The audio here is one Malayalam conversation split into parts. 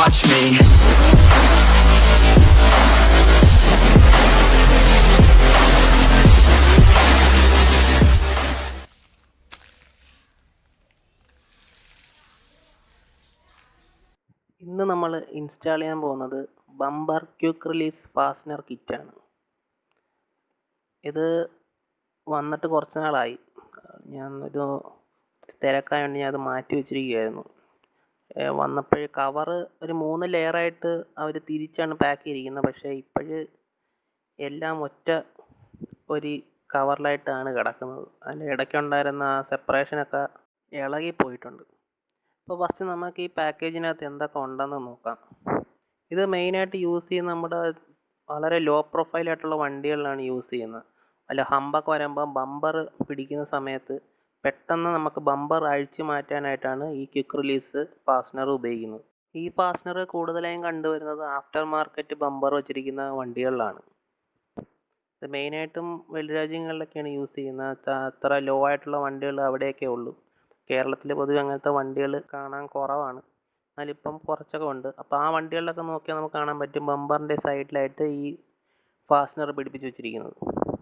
watch me. ഇന്ന് നമ്മൾ ഇൻസ്റ്റാൾ ചെയ്യാൻ പോകുന്നത് ബമ്പർ ക്വിക്ക് റിലീസ് ഫാസ്റ്റനർ കിറ്റാണ്. ഇത് വന്നിട്ട് കുറച്ച് നാളായി. ഞാൻ ഒരു തിരക്കായതുകൊണ്ട് ഞാൻ അത് മാറ്റി വെച്ചിരിക്കുകയായിരുന്നു. വന്നപ്പോൾ കവറ് ഒരു 3 ലെയറായിട്ട് അവർ തിരിച്ചാണ് പാക്ക് ചെയ്തിരിക്കുന്നത്. പക്ഷേ ഇപ്പോഴ് എല്ലാം ഒറ്റ ഒരു കവറിലായിട്ടാണ് കിടക്കുന്നത്. അതിൻ്റെ ഇടയ്ക്കുണ്ടായിരുന്ന ആ സെപ്പറേഷനൊക്കെ ഇളകിപ്പോയിട്ടുണ്ട്. അപ്പോൾ ഫസ്റ്റ് നമുക്ക് ഈ പാക്കേജിനകത്ത് എന്തൊക്കെ ഉണ്ടെന്ന് നോക്കാം. ഇത് മെയിനായിട്ട് യൂസ് ചെയ്യുന്നത് നമ്മുടെ വളരെ ലോ പ്രൊഫൈലായിട്ടുള്ള വണ്ടികളിലാണ് യൂസ് ചെയ്യുന്നത്. അല്ല ഹമ്പൊക്കെ വരുമ്പോൾ ബമ്പർ പിടിക്കുന്ന സമയത്ത് പെട്ടെന്ന് നമുക്ക് ബമ്പർ അഴിച്ചു മാറ്റാനായിട്ടാണ് ഈ ക്വിക്ക് റിലീസ് ഫാസ്റ്റനർ ഉപയോഗിക്കുന്നത്. ഈ ഫാസ്റ്റനർ കൂടുതലായും കണ്ടുവരുന്നത് ആഫ്റ്റർ മാർക്കറ്റ് ബമ്പർ വച്ചിരിക്കുന്ന വണ്ടികളിലാണ്. ഇത് മെയിനായിട്ടും വെളിരാജ്യങ്ങളിലൊക്കെയാണ് യൂസ് ചെയ്യുന്നത്. അത്ര ലോ ആയിട്ടുള്ള വണ്ടികൾ അവിടെയൊക്കെ ഉള്ളൂ. കേരളത്തിൽ പൊതുവെ അങ്ങനത്തെ വണ്ടികൾ കാണാൻ കുറവാണ്. എന്നാലിപ്പം കുറച്ചൊക്കെ ഉണ്ട്. അപ്പോൾ ആ വണ്ടികളിലൊക്കെ നോക്കിയാൽ നമുക്ക് കാണാൻ പറ്റും ബമ്പറിൻ്റെ സൈഡിലായിട്ട് ഈ ഫാസ്റ്റനർ പിടിപ്പിച്ച് വെച്ചിരിക്കുന്നത്.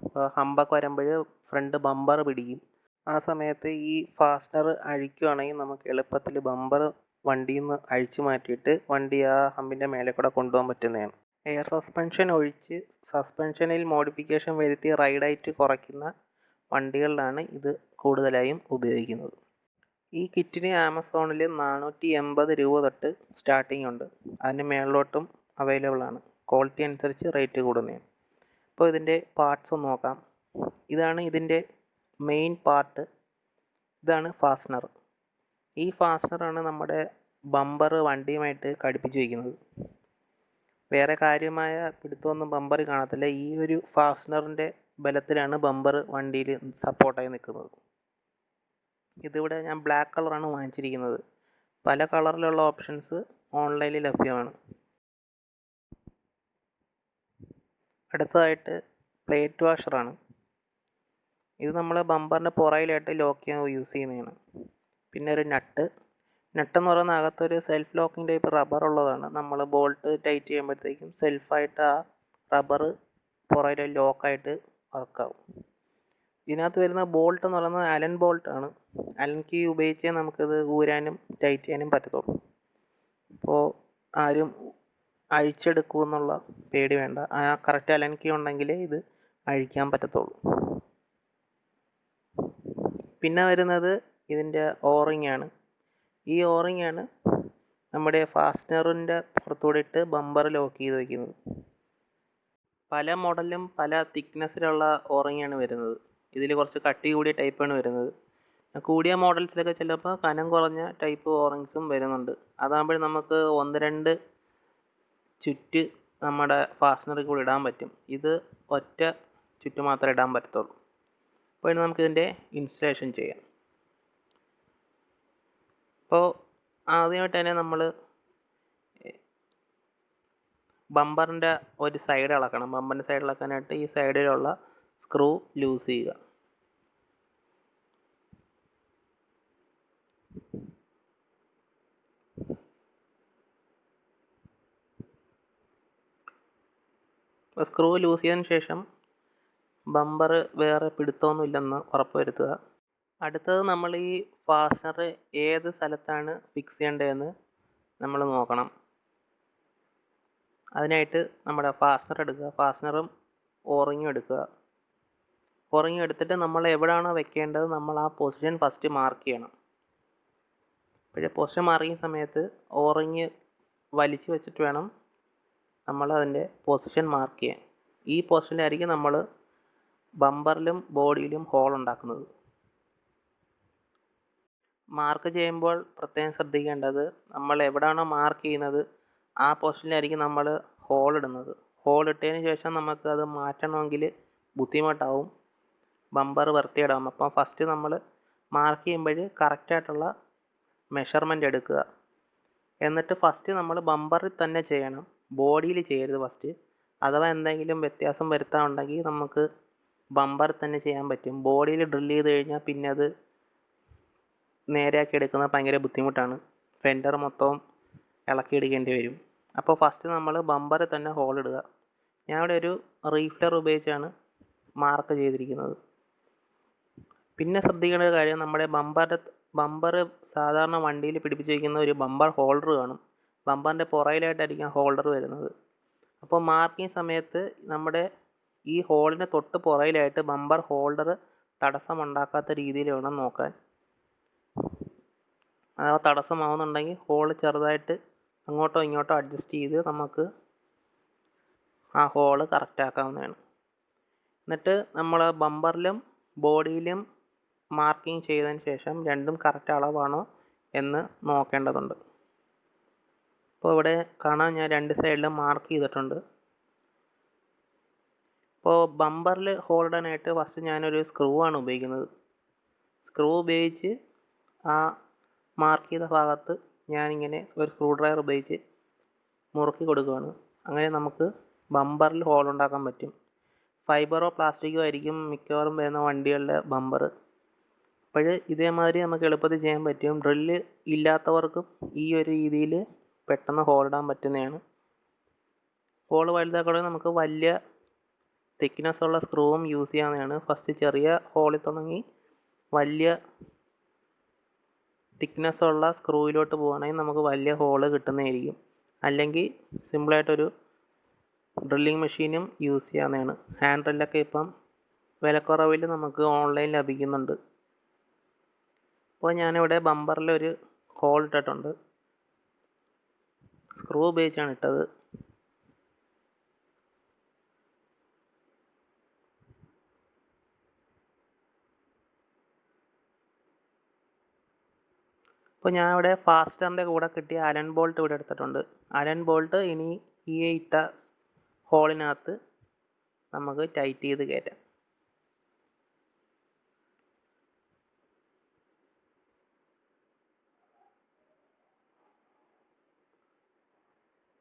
അപ്പോൾ ഹമ്പൊക്കെ വരുമ്പോൾ ഫ്രണ്ട് ബമ്പർ പിടിക്കും. ആ സമയത്ത് ഈ ഫാസ്റ്റനർ അഴിക്കുകയാണെങ്കിൽ നമുക്ക് എളുപ്പത്തിൽ ബമ്പർ വണ്ടിയിൽ നിന്ന് അഴിച്ചു മാറ്റിയിട്ട് വണ്ടി ആ ഹമ്പിൻ്റെ മേലെ കൂടെ കൊണ്ടുപോകാൻ പറ്റുന്നതാണ്. എയർ സസ്പെൻഷൻ ഒഴിച്ച് സസ്പെൻഷനിൽ മോഡിഫിക്കേഷൻ വരുത്തി റൈഡ് ഹൈറ്റ് കുറയ്ക്കുന്ന വണ്ടികളിലാണ് ഇത് കൂടുതലായും ഉപയോഗിക്കുന്നത്. ഈ കിറ്റിന് ആമസോണിൽ 480 രൂപ തൊട്ട് സ്റ്റാർട്ടിംഗ് ഉണ്ട്. അതിന് മേളിലോട്ടും അവൈലബിൾ ആണ്. ക്വാളിറ്റി അനുസരിച്ച് റേറ്റ് കൂടുന്നതാണ്. അപ്പോൾ ഇതിൻ്റെ പാർട്സ് ഒന്ന് നോക്കാം. ഇതാണ് ഇതിൻ്റെ മെയിൻ പാർട്ട്. ഇതാണ് ഫാസ്റ്റനർ. ഈ ഫാസ്റ്റനറാണ് നമ്മുടെ ബമ്പർ വണ്ടിയുമായിട്ട് ഘടിപ്പിച്ച് വയ്ക്കുന്നത്. വേറെ കാര്യമായ പിടുത്തമൊന്നും ബമ്പർ കാണത്തില്ല. ഈ ഒരു ഫാസ്റ്റനറിൻ്റെ ബലത്തിലാണ് ബമ്പർ വണ്ടിയിൽ സപ്പോർട്ടായി നിൽക്കുന്നത്. ഇതിവിടെ ഞാൻ ബ്ലാക്ക് കളറാണ് വാങ്ങിച്ചിരിക്കുന്നത്. പല കളറിലുള്ള ഓപ്ഷൻസ് ഓൺലൈനിൽ ലഭ്യമാണ്. അടുത്തതായിട്ട് പ്ലേറ്റ് വാഷറാണ്. ഇത് നമ്മൾ ബമ്പറിൻ്റെ പുറകിലായിട്ട് ലോക്ക് ചെയ്യാൻ യൂസ് ചെയ്യുന്നതാണ്. പിന്നെ ഒരു നട്ടെന്ന് പറയുന്ന അകത്തൊരു സെൽഫ് ലോക്കിംഗ് ടൈപ്പ് റബ്ബർ ഉള്ളതാണ്. നമ്മൾ ബോൾട്ട് ടൈറ്റ് ചെയ്യുമ്പോഴത്തേക്കും സെൽഫായിട്ട് ആ റബ്ബർ പുറകിൽ ലോക്കായിട്ട് വർക്കാവും. ഇതിനകത്ത് വരുന്ന ബോൾട്ട് എന്ന് പറയുന്നത് അലൻ ബോൾട്ടാണ്. അലൻ കീ ഉപയോഗിച്ചേ നമുക്കിത് ഊരാനും ടൈറ്റ് ചെയ്യാനും പറ്റത്തുള്ളൂ. അപ്പോൾ ആരും അഴിച്ചെടുക്കുമെന്നുള്ള പേടി വേണ്ട. ആ കറക്റ്റ് അലൻ കീ ഉണ്ടെങ്കിലേ ഇത് അഴിക്കാൻ പറ്റത്തുള്ളൂ. പിന്നെ വരുന്നത് ഇതിൻ്റെ ഓറിംഗ് ആണ്. ഈ ഓറിംഗ് ആണ് നമ്മുടെ ഫാസ്റ്റനറിൻ്റെ പുറത്തൂടെ ഇട്ട് ബമ്പർ ലോക്ക് ചെയ്ത് വയ്ക്കുന്നത്. പല മോഡലിലും പല തിക്നെസ്സിലുള്ള ഓറിംഗ് ആണ് വരുന്നത്. ഇതിൽ കുറച്ച് കട്ടി കൂടിയ ടൈപ്പാണ് വരുന്നത്. കൂടിയ മോഡൽസിലൊക്കെ ചിലപ്പോൾ കനം കുറഞ്ഞ ടൈപ്പ് ഓറിങ്സും വരുന്നുണ്ട്. അതാകുമ്പോൾ നമുക്ക് 1-2 ചുറ്റ് നമ്മുടെ ഫാസ്റ്റനറിൽ കൂടി ഇടാൻ പറ്റും. ഇത് ഒറ്റ ചുറ്റ് മാത്രമേ ഇടാൻ പറ്റത്തുള്ളൂ. അപ്പോൾ ഇനി നമുക്കിതിൻ്റെ ഇൻസ്റ്റലേഷൻ ചെയ്യാം. അപ്പോൾ ആദ്യമായിട്ട് തന്നെ നമ്മൾ ബമ്പറിൻ്റെ ഒരു സൈഡ് ഇളക്കണം. ബമ്പറിൻ്റെ സൈഡ് ഇളക്കാനായിട്ട് ഈ സൈഡിലുള്ള സ്ക്രൂ ലൂസ് ചെയ്യുക. അപ്പോൾ സ്ക്രൂ ലൂസ് ചെയ്തതിന് ശേഷം ബമ്പർ വേറെ പിടുത്തമൊന്നും ഇല്ലെന്ന് ഉറപ്പ് വരുത്തുക. അടുത്തത് നമ്മൾ ഈ ഫാസ്റ്റനർ ഏത് സ്ഥലത്താണ് ഫിക്സ് ചെയ്യേണ്ടതെന്ന് നമ്മൾ നോക്കണം. അതിനായിട്ട് നമ്മുടെ ഫാസ്റ്റനർ എടുക്കുക. ഫാസ്റ്റനറും ഓറിങ്ങും എടുക്കുക. ഓറിങ് എടുത്തിട്ട് നമ്മൾ എവിടെയാണോ വെക്കേണ്ടത് നമ്മൾ ആ പൊസിഷൻ ഫസ്റ്റ് മാർക്ക് ചെയ്യണം. പക്ഷേ പൊസിഷൻ മാർക്ക് ചെയ്യുന്ന സമയത്ത് ഓറിങ് വലിച്ചു വെച്ചിട്ട് വേണം നമ്മൾ അതിൻ്റെ പൊസിഷൻ മാർക്ക് ചെയ്യാൻ. ഈ പൊസിഷനിലായിരിക്കും നമ്മൾ ബമ്പറിലും ബോഡിയിലും ഹോൾ ഉണ്ടാക്കുന്നത്. മാർക്ക് ചെയ്യുമ്പോൾ പ്രത്യേകം ശ്രദ്ധിക്കേണ്ടത് നമ്മൾ എവിടെയാണോ മാർക്ക് ചെയ്യുന്നത് ആ പൊസിഷനിലായിരിക്കും നമ്മൾ ഹോൾ ഇടുന്നത്. ഹോൾ ഇട്ടതിന് ശേഷം നമുക്ക് അത് മാറ്റണമെങ്കിൽ ബുദ്ധിമുട്ടാവും, ബമ്പർ വൃത്തികേടാവും. അപ്പം ഫസ്റ്റ് നമ്മൾ മാർക്ക് ചെയ്യുമ്പോൾ കറക്റ്റായിട്ടുള്ള മെഷർമെൻ്റ് എടുക്കുക. എന്നിട്ട് ഫസ്റ്റ് നമ്മൾ ബമ്പറിൽ തന്നെ ചെയ്യണം, ബോഡിയിൽ ചെയ്യരുത് ഫസ്റ്റ്. അഥവാ എന്തെങ്കിലും വ്യത്യാസം വരുത്താനുണ്ടെങ്കിൽ നമുക്ക് ബമ്പറിൽ തന്നെ ചെയ്യാൻ പറ്റും. ബോഡിയിൽ ഡ്രിൽ ചെയ്ത് കഴിഞ്ഞാൽ പിന്നെ അത് നേരെയാക്കി എടുക്കുന്നത് ഭയങ്കര ബുദ്ധിമുട്ടാണ്. ഫെൻഡർ മൊത്തവും ഇളക്കിയെടുക്കേണ്ടി വരും. അപ്പോൾ ഫസ്റ്റ് നമ്മൾ ബമ്പറിൽ തന്നെ ഹോൾ ഇടുക. ഞാൻ ഇവിടെ ഒരു റീഫില്ലർ ഉപയോഗിച്ചാണ് മാർക്ക് ചെയ്തിരിക്കുന്നത്. പിന്നെ ശ്രദ്ധിക്കേണ്ട ഒരു കാര്യം, നമ്മുടെ ബമ്പർ സാധാരണ വണ്ടിയിൽ പിടിപ്പിച്ച് വയ്ക്കുന്ന ഒരു ബമ്പർ ഹോൾഡർ കാണും. ബമ്പറിൻ്റെ പുറകിലായിട്ടായിരിക്കും ഹോൾഡർ വരുന്നത്. അപ്പോൾ മാർക്കിംഗ് സമയത്ത് നമ്മുടെ ഈ ഹോളിന് തൊട്ട് പുറകിലായിട്ട് ബമ്പർ ഹോൾഡർ തടസ്സമുണ്ടാക്കാത്ത രീതിയിൽ വേണം നോക്കാൻ. അഥവാ തടസ്സമാവുന്നുണ്ടെങ്കിൽ ഹോൾ ചെറുതായിട്ട് അങ്ങോട്ടോ ഇങ്ങോട്ടോ അഡ്ജസ്റ്റ് ചെയ്ത് നമുക്ക് ആ ഹോള് കറക്റ്റ് ആക്കാവുന്നതാണ്. എന്നിട്ട് നമ്മൾ ബമ്പറിലും ബോഡിയിലും മാർക്കിംഗ് ചെയ്തതിന് ശേഷം രണ്ടും കറക്റ്റ് അളവാണോ എന്ന് നോക്കേണ്ടതുണ്ട്. ഇപ്പോൾ ഇവിടെ കാണാൻ ഞാൻ രണ്ട് സൈഡിലും മാർക്ക് ചെയ്തിട്ടുണ്ട്. ഇപ്പോൾ ബമ്പറിൽ ഹോൾഡ് ചെയ്യാനായിട്ട് ഫസ്റ്റ് ഞാനൊരു സ്ക്രൂ ആണ് ഉപയോഗിക്കുന്നത്. സ്ക്രൂ ഉപയോഗിച്ച് ആ മാർക്ക് ചെയ്ത ഭാഗത്ത് ഞാനിങ്ങനെ ഒരു സ്ക്രൂ ഡ്രൈവർ ഉപയോഗിച്ച് മുറുക്കി കൊടുക്കുകയാണ്. അങ്ങനെ നമുക്ക് ബമ്പറിൽ ഹോൾ ഉണ്ടാക്കാൻ പറ്റും. ഫൈബറോ പ്ലാസ്റ്റിക്കോ ആയിരിക്കും മിക്കവാറും വരുന്ന വണ്ടികളുടെ ബമ്പർ. അപ്പോൾ ഇതേമാതിരി നമുക്ക് എളുപ്പത്തിൽ ചെയ്യാൻ പറ്റും. ഡ്രില്ല് ഇല്ലാത്തവർക്കും ഈ ഒരു രീതിയിൽ പെട്ടെന്ന് ഹോൾ ഇടാൻ പറ്റുന്നതാണ്. ഹോൾ വലുതാക്കണമെങ്കിൽ നമുക്ക് വലിയ തിക്നെസ് ഉള്ള സ്ക്രൂവും യൂസ് ചെയ്യാവുന്നതാണ്. ഫസ്റ്റ് ചെറിയ ഹോളിൽ തുടങ്ങി വലിയ തിക്നെസ് ഉള്ള സ്ക്രൂവിലോട്ട് പോകുകയാണെങ്കിൽ നമുക്ക് വലിയ ഹോള് കിട്ടുന്നതായിരിക്കും. അല്ലെങ്കിൽ സിമ്പിളായിട്ടൊരു ഡ്രില്ലിങ് മെഷീനും യൂസ് ചെയ്യാവുന്നതാണ്. ഹാൻഡ് ഡ്രില്ലൊക്കെ ഇപ്പം വിലക്കുറവിൽ നമുക്ക് ഓൺലൈനിൽ ലഭിക്കുന്നുണ്ട്. അപ്പോൾ ഞാനിവിടെ ബമ്പറിൽ ഒരു ഹോൾ ഇട്ടിട്ടുണ്ട്. സ്ക്രൂ ഉപയോഗിച്ചാണ് ഇട്ടത്. അപ്പോൾ ഞാൻ ഇവിടെ ഫാസ്റ്ററിൻ്റെ കൂടെ കിട്ടിയ അലൻ ബോൾട്ട് ഇവിടെ എടുത്തിട്ടുണ്ട്. അലൻ ബോൾട്ട് ഇനി ഈ ഇട്ട ഹോളിനകത്ത് നമുക്ക് ടൈറ്റ് ചെയ്ത് കയറ്റാം.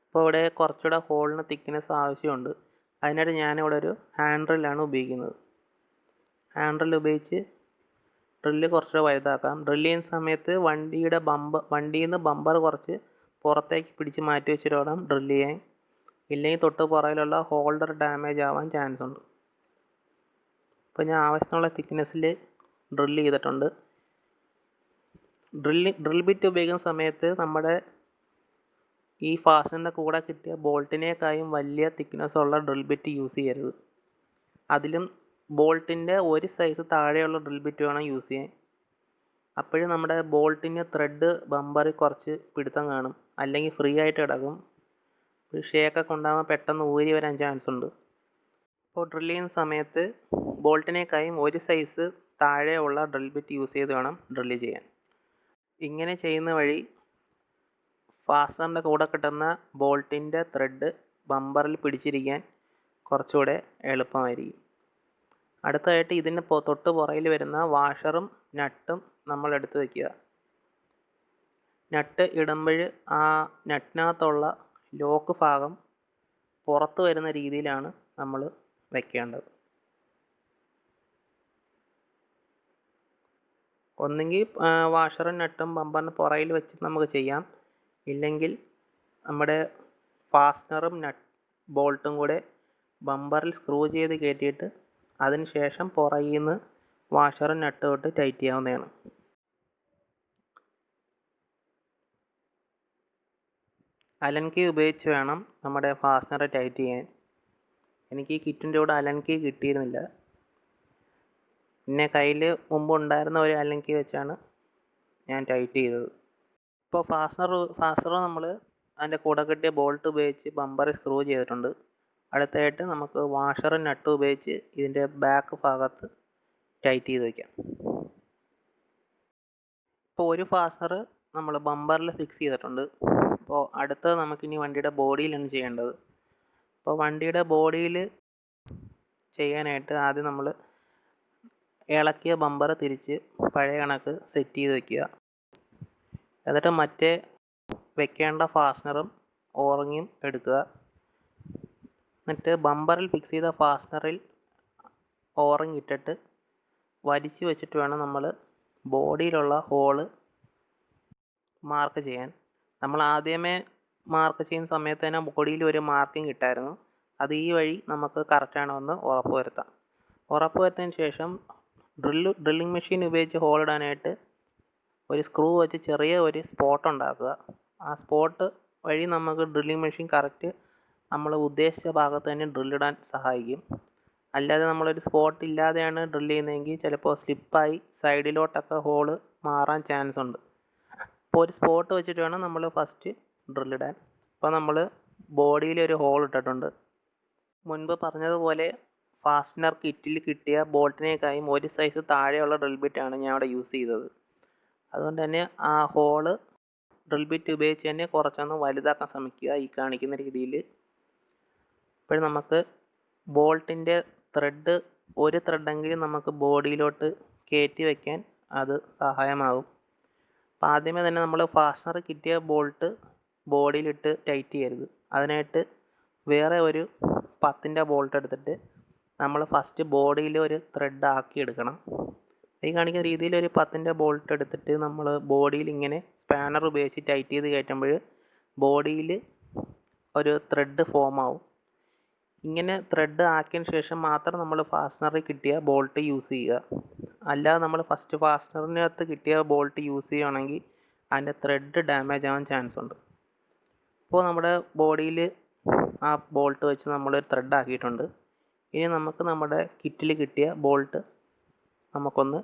അപ്പോൾ ഇവിടെ കുറച്ചുകൂടെ ഹോളിന് തിക്നെസ് ആവശ്യമുണ്ട്. അതിനായിട്ട് ഞാനിവിടെ ഒരു ഹാൻഡ് ഡ്രില്ലാണ് ഉപയോഗിക്കുന്നത്. ഹാൻഡ് ഡ്രിൽ ഉപയോഗിച്ച് ഡ്രില്ല് കുറച്ച് വലുതാക്കാം. ഡ്രില്ല് ചെയ്യുന്ന സമയത്ത് വണ്ടിയിൽ നിന്ന് ബമ്പർ കുറച്ച് പുറത്തേക്ക് പിടിച്ച് മാറ്റി വെച്ചിട്ട് വേണം ഡ്രില്ല് ചെയ്യാൻ. ഇല്ലെങ്കിൽ തൊട്ട് പുറകിലുള്ള ഹോൾഡർ ഡാമേജ് ആവാൻ ചാൻസ് ഉണ്ട്. അപ്പോൾ ഞാൻ ആവശ്യത്തിനുള്ള തിക്നെസ്സിൽ ഡ്രില്ല് ചെയ്തിട്ടുണ്ട്. ഡ്രിൽ ബിറ്റ് ഉപയോഗിക്കുന്ന സമയത്ത് നമ്മുടെ ഈ ഫാസ്റ്ററിൻ്റെ കൂടെ കിട്ടിയ ബോൾട്ടിനേക്കാളും വലിയ തിക്നെസ് ഉള്ള ഡ്രിൽ ബിറ്റ് യൂസ് ചെയ്യരുത്. അതിലും ബോൾട്ടിൻ്റെ ഒരു സൈസ് താഴെയുള്ള ഡ്രിൽ ബിറ്റ് വേണം യൂസ് ചെയ്യാൻ. അപ്പോഴും നമ്മുടെ ബോൾട്ടിന് ത്രെഡ് ബമ്പറിൽ കുറച്ച് പിടുത്തം കാണും. അല്ലെങ്കിൽ ഫ്രീ ആയിട്ട് കിടക്കും. ഷേക്കൊക്കെ ഉണ്ടാകുമ്പോൾ പെട്ടെന്ന് ഊരി വരാൻ ചാൻസ് ഉണ്ട്. അപ്പോൾ ഡ്രിൽ ചെയ്യുന്ന സമയത്ത് ബോൾട്ടിനേക്കാളും ഒരു സൈസ് താഴെയുള്ള ഡ്രിൽ ബിറ്റ് യൂസ് ചെയ്ത് വേണം ഡ്രില്ല് ചെയ്യാൻ. ഇങ്ങനെ ചെയ്യുന്ന വഴി ഫാസ്റ്ററിൻ്റെ കൂടെ കിട്ടുന്ന ബോൾട്ടിൻ്റെ ത്രെഡ് ബമ്പറിൽ പിടിച്ചിരിക്കാൻ കുറച്ചുകൂടെ എളുപ്പമായിരിക്കും. അടുത്തതായിട്ട് ഇതിന് തൊട്ട് പുറകിൽ വരുന്ന വാഷറും നട്ടും നമ്മൾ എടുത്ത് വയ്ക്കുക. നട്ട് ഇടുമ്പോൾ ആ നട്ടിനകത്തുള്ള ലോക്ക് ഭാഗം പുറത്ത് വരുന്ന രീതിയിലാണ് നമ്മൾ വയ്ക്കേണ്ടത്. ഒന്നെങ്കിൽ വാഷറും നട്ടും ബമ്പറിന് പുറകിൽ വെച്ച് നമുക്ക് ചെയ്യാം. ഇല്ലെങ്കിൽ നമ്മുടെ ഫാസ്റ്റനറും ബോൾട്ടും കൂടെ ബമ്പറിൽ സ്ക്രൂ ചെയ്ത് കയറ്റിയിട്ട് അതിന് ശേഷം പുറകിൽ നിന്ന് വാഷറും നട്ടും തൊട്ട് ടൈറ്റ് ചെയ്യാവുന്നതാണ്. അലൻ കീ ഉപയോഗിച്ച് വേണം നമ്മുടെ ഫാസ്റ്റനർ ടൈറ്റ് ചെയ്യാൻ. എനിക്ക് ഈ കിറ്റിൻ്റെ കൂടെ അലൻ കീ കിട്ടിയിരുന്നില്ല. പിന്നെ കയ്യിൽ മുമ്പ് ഉണ്ടായിരുന്ന ഒരു അലൻ കീ വെച്ചാണ് ഞാൻ ടൈറ്റ് ചെയ്തത്. ഇപ്പോൾ ഫാസ്റ്റർ നമ്മൾ അതിൻ്റെ കൂടെ കിട്ടിയ ബോൾട്ട് ഉപയോഗിച്ച് ബമ്പറിൽ സ്ക്രൂ ചെയ്തിട്ടുണ്ട്. അടുത്തായിട്ട് നമുക്ക് വാഷറും നട്ടും ഉപയോഗിച്ച് ഇതിൻ്റെ ബാക്ക് ഭാഗത്ത് ടൈറ്റ് ചെയ്ത് വയ്ക്കാം. ഇപ്പോൾ ഒരു ഫാസ്റ്റർ നമ്മൾ ബമ്പറിൽ ഫിക്സ് ചെയ്തിട്ടുണ്ട്. അപ്പോൾ അടുത്തത് നമുക്കിനി വണ്ടിയുടെ ബോഡിയിലാണ് ചെയ്യേണ്ടത്. അപ്പോൾ വണ്ടിയുടെ ബോഡിയിൽ ചെയ്യാനായിട്ട് ആദ്യം നമ്മൾ ഇളക്കിയ ബമ്പർ തിരിച്ച് പഴയ കണക്ക് സെറ്റ് ചെയ്ത് വയ്ക്കുക. എന്നിട്ട് മറ്റേ വെക്കേണ്ട ഫാസ്റ്റനറും ഓറിങ്ങും എടുക്കുക. എന്നിട്ട് ബമ്പറിൽ ഫിക്സ് ചെയ്ത ഫാസ്റ്റനറിൽ ഓറിങ് ഇട്ടിട്ട് വലിച്ചു വെച്ചിട്ട് വേണം നമ്മൾ ബോഡിയിലുള്ള ഹോള് മാർക്ക് ചെയ്യാൻ. നമ്മൾ ആദ്യമേ മാർക്ക് ചെയ്യുന്ന സമയത്ത് തന്നെ ബോഡിയിൽ ഒരു മാർക്കിംഗ് ഇട്ടായിരുന്നു. അത് ഈ വഴി നമുക്ക് കറക്റ്റാണോ എന്ന് ഉറപ്പ് വരുത്താം. ഉറപ്പ് വരുത്തിയതിന് ശേഷം ഡ്രില്ലിംഗ് മെഷീൻ ഉപയോഗിച്ച് ഹോൾ ഇടാനായിട്ട് ഒരു സ്ക്രൂ വെച്ച് ചെറിയ ഒരു സ്പോട്ട് ഉണ്ടാക്കുക. ആ സ്പോട്ട് വഴി നമുക്ക് ഡ്രില്ലിംഗ് മെഷീൻ കറക്റ്റ് നമ്മൾ ഉദ്ദേശിച്ച ഭാഗത്ത് തന്നെ ഡ്രില്ലിടാൻ സഹായിക്കും. അല്ലാതെ നമ്മളൊരു സ്പോട്ട് ഇല്ലാതെയാണ് ഡ്രില്ല് ചെയ്യുന്നതെങ്കിൽ ചിലപ്പോൾ സ്ലിപ്പായി സൈഡിലോട്ടൊക്കെ ഹോള് മാറാൻ ചാൻസ് ഉണ്ട്. അപ്പോൾ ഒരു സ്പോട്ട് വെച്ചിട്ട് വേണം നമ്മൾ ഫസ്റ്റ് ഡ്രില്ലിടാൻ. ഇപ്പോൾ നമ്മൾ ബോഡിയിൽ ഒരു ഹോൾ ഇട്ടിട്ടുണ്ട്. മുൻപ് പറഞ്ഞതുപോലെ ഫാസ്റ്റ്നർ കിറ്റിൽ കിട്ടിയ ബോൾട്ടിനേക്കാളും ഒരു സൈസ് താഴെയുള്ള ഡ്രിൽ ബിറ്റാണ് ഞാൻ അവിടെ യൂസ് ചെയ്തത്. അതുകൊണ്ട് തന്നെ ആ ഹോള് ഡ്രിൽ ബിറ്റ് ഉപയോഗിച്ച് തന്നെ കുറച്ചൊന്ന് വലുതാക്കാൻ ശ്രമിക്കുക ഈ കാണിക്കുന്ന രീതിയിൽ. ഇപ്പോൾ നമുക്ക് ബോൾട്ടിൻ്റെ ത്രെഡ് ഒരു ത്രെഡെങ്കിലും നമുക്ക് ബോഡിയിലോട്ട് കയറ്റി വയ്ക്കാൻ അത് സഹായമാകും. അപ്പോൾ ആദ്യമേ തന്നെ നമ്മൾ ഫാസ്റ്റ്നർ കിട്ടിയ ബോൾട്ട് ബോഡിയിലിട്ട് ടൈറ്റ് ചെയ്യരുത്. അതിനായിട്ട് വേറെ ഒരു 10ൻ്റെ ബോൾട്ട് എടുത്തിട്ട് നമ്മൾ ഫസ്റ്റ് ബോഡിയിൽ ഒരു ത്രെഡ് ആക്കി എടുക്കണം. ഈ കാണിക്കുന്ന രീതിയിൽ ഒരു 10ൻ്റെ ബോൾട്ട് എടുത്തിട്ട് നമ്മൾ ബോഡിയിൽ ഇങ്ങനെ സ്പാനർ ഉപയോഗിച്ച് ടൈറ്റ് ചെയ്ത് കയറ്റുമ്പോൾ ബോഡിയിൽ ഒരു ത്രെഡ് ഫോം ആവും. ഇങ്ങനെ ത്രെഡ് ആക്കിയതിന് ശേഷം മാത്രം നമ്മൾ ഫാസ്റ്റനറിൽ കിട്ടിയ ബോൾട്ട് യൂസ് ചെയ്യുക. അല്ലാതെ നമ്മൾ ഫസ്റ്റ് ഫാസ്റ്റനറിനകത്ത് കിട്ടിയ ബോൾട്ട് യൂസ് ചെയ്യുകയാണെങ്കിൽ അതിൻ്റെ ത്രെഡ് ഡാമേജ് ആവാൻ ചാൻസ് ഉണ്ട്. ഇപ്പോൾ നമ്മുടെ ബോഡിയിൽ ആ ബോൾട്ട് വെച്ച് നമ്മൾ ത്രെഡ് ആക്കിയിട്ടുണ്ട്. ഇനി നമുക്ക് നമ്മുടെ കിറ്റിൽ കിട്ടിയ ബോൾട്ട് നമുക്കൊന്ന്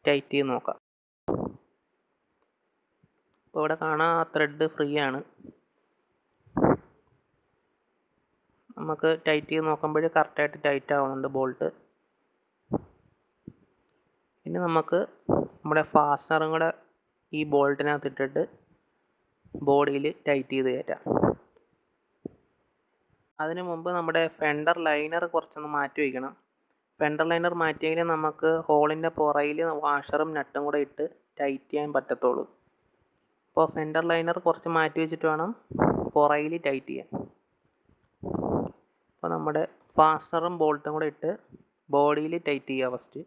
ടൈറ്റ് ചെയ്ത് നോക്കാം. ഇപ്പോൾ ഇവിടെ കാണാം ആ ത്രെഡ് ഫ്രീ ആണ്. നമുക്ക് ടൈറ്റ് ചെയ്ത് നോക്കുമ്പോൾ കറക്റ്റായിട്ട് ടൈറ്റ് ആവുന്നുണ്ട് ബോൾട്ട്. ഇനി നമുക്ക് നമ്മുടെ ഫാസ്റ്റനറും കൂടെ ഈ ബോൾട്ടിനകത്ത് ഇട്ടിട്ട് ബോഡിയിൽ ടൈറ്റ് ചെയ്ത് കയറ്റാം. അതിനു മുമ്പ് നമ്മുടെ ഫെൻഡർ ലൈനർ കുറച്ചൊന്ന് മാറ്റി വയ്ക്കണം. ഫെൻഡർ ലൈനർ മാറ്റിയെങ്കിൽ നമുക്ക് ഹോളിൻ്റെ പുറയിൽ വാഷറും നട്ടും കൂടെ ഇട്ട് ടൈറ്റ് ചെയ്യാൻ പറ്റത്തുള്ളൂ. അപ്പോൾ ഫെൻഡർ ലൈനർ കുറച്ച് മാറ്റി വെച്ചിട്ട് വേണം പുറയിൽ ടൈറ്റ് ചെയ്യാൻ. അപ്പോൾ നമ്മുടെ ഫാസ്റ്റനറും ബോൾട്ടും കൂടെ ഇട്ട് ബോഡിയിൽ ടൈറ്റ് ചെയ്യുക. ഫസ്റ്റ്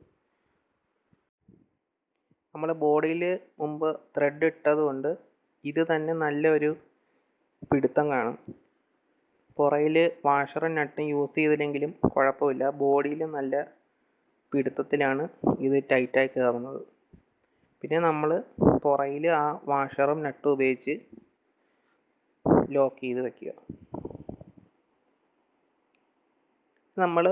നമ്മൾ ബോഡിയിൽ മുമ്പ് ത്രെഡ് ഇട്ടതുകൊണ്ട് ഇത് തന്നെ നല്ലൊരു പിടുത്തം കാണും. പുറയിൽ വാഷറും നട്ടും യൂസ് ചെയ്തില്ലെങ്കിലും കുഴപ്പമില്ല, ബോഡിയിൽ നല്ല പിടുത്തത്തിലാണ് ഇത് ടൈറ്റായി കയറുന്നത്. പിന്നെ നമ്മൾ പുറയിൽ ആ വാഷറും നട്ടും ഉപയോഗിച്ച് ലോക്ക് ചെയ്ത് വയ്ക്കുക. നമ്മൾ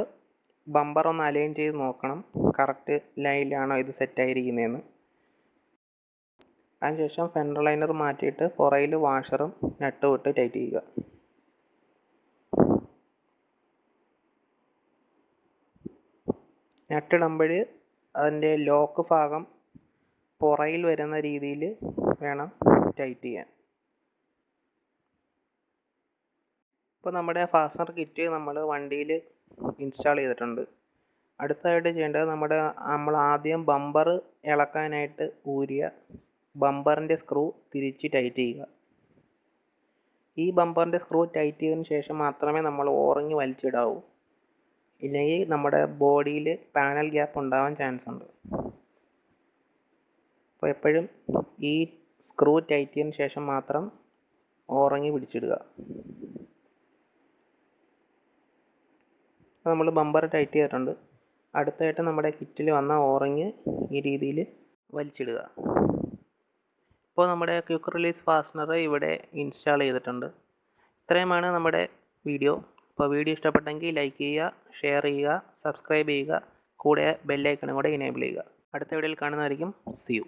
ബമ്പർ ഒന്ന് അലൈൻ ചെയ്ത് നോക്കണം കറക്റ്റ് ലൈനിലാണോ ഇത് സെറ്റായിരിക്കുന്നതെന്ന്. അതിനുശേഷം ഫെൻഡർ ലൈനർ മാറ്റിയിട്ട് പുറയിൽ വാഷറും നട്ടും ഇട്ട് ടൈറ്റ് ചെയ്യുക. നട്ടിടുമ്പോൾ അതിൻ്റെ ലോക്ക് ഭാഗം പുറയിൽ വരുന്ന രീതിയിൽ വേണം ടൈറ്റ് ചെയ്യാൻ. ഇപ്പോൾ നമ്മുടെ ഫാസ്റ്റനർ കിറ്റ് നമ്മൾ വണ്ടിയിൽ ഇൻസ്റ്റാൾ ചെയ്തിട്ടുണ്ട്. അടുത്തതായിട്ട് ചെയ്യേണ്ടത് നമ്മൾ ആദ്യം ബമ്പർ ഇളക്കാനായിട്ട് ഊരിയ ബമ്പറിൻ്റെ സ്ക്രൂ തിരിച്ച് ടൈറ്റ് ചെയ്യുക. ഈ ബമ്പറിൻ്റെ സ്ക്രൂ ടൈറ്റ് ചെയ്തതിന് ശേഷം മാത്രമേ നമ്മൾ ഓറിങ് വലിച്ചിടാവൂ. ഇല്ലെങ്കിൽ നമ്മുടെ ബോഡിയിൽ പാനൽ ഗ്യാപ്പ് ഉണ്ടാവാൻ ചാൻസ് ഉണ്ട്. അപ്പോൾ എപ്പോഴും ഈ സ്ക്രൂ ടൈറ്റ് ചെയ്തതിന് ശേഷം മാത്രം ഓറിങ് പിടിച്ചിടുക. നമ്മൾ ബമ്പർ ടൈറ്റ് ചെയ്തിട്ടുണ്ട്. അടുത്തായിട്ട് നമ്മുടെ കിറ്റിൽ വന്ന ഓറിങ് ഈ രീതിയിൽ വലിച്ചിടുക. ഇപ്പോൾ നമ്മുടെ ക്വിക്ക് റിലീസ് ഫാസ്റ്റനർ ഇവിടെ ഇൻസ്റ്റാൾ ചെയ്തിട്ടുണ്ട്. ഇത്രയുമാണ് നമ്മുടെ വീഡിയോ. അപ്പോൾ വീഡിയോ ഇഷ്ടപ്പെട്ടെങ്കിൽ ലൈക്ക് ചെയ്യുക, ഷെയർ ചെയ്യുക, സബ്സ്ക്രൈബ് ചെയ്യുക, കൂടെ ബെല്ലൈക്കണും കൂടെ എനേബിൾ ചെയ്യുക. അടുത്ത വീഡിയോയിൽ കാണുന്നതായിരിക്കും. See you.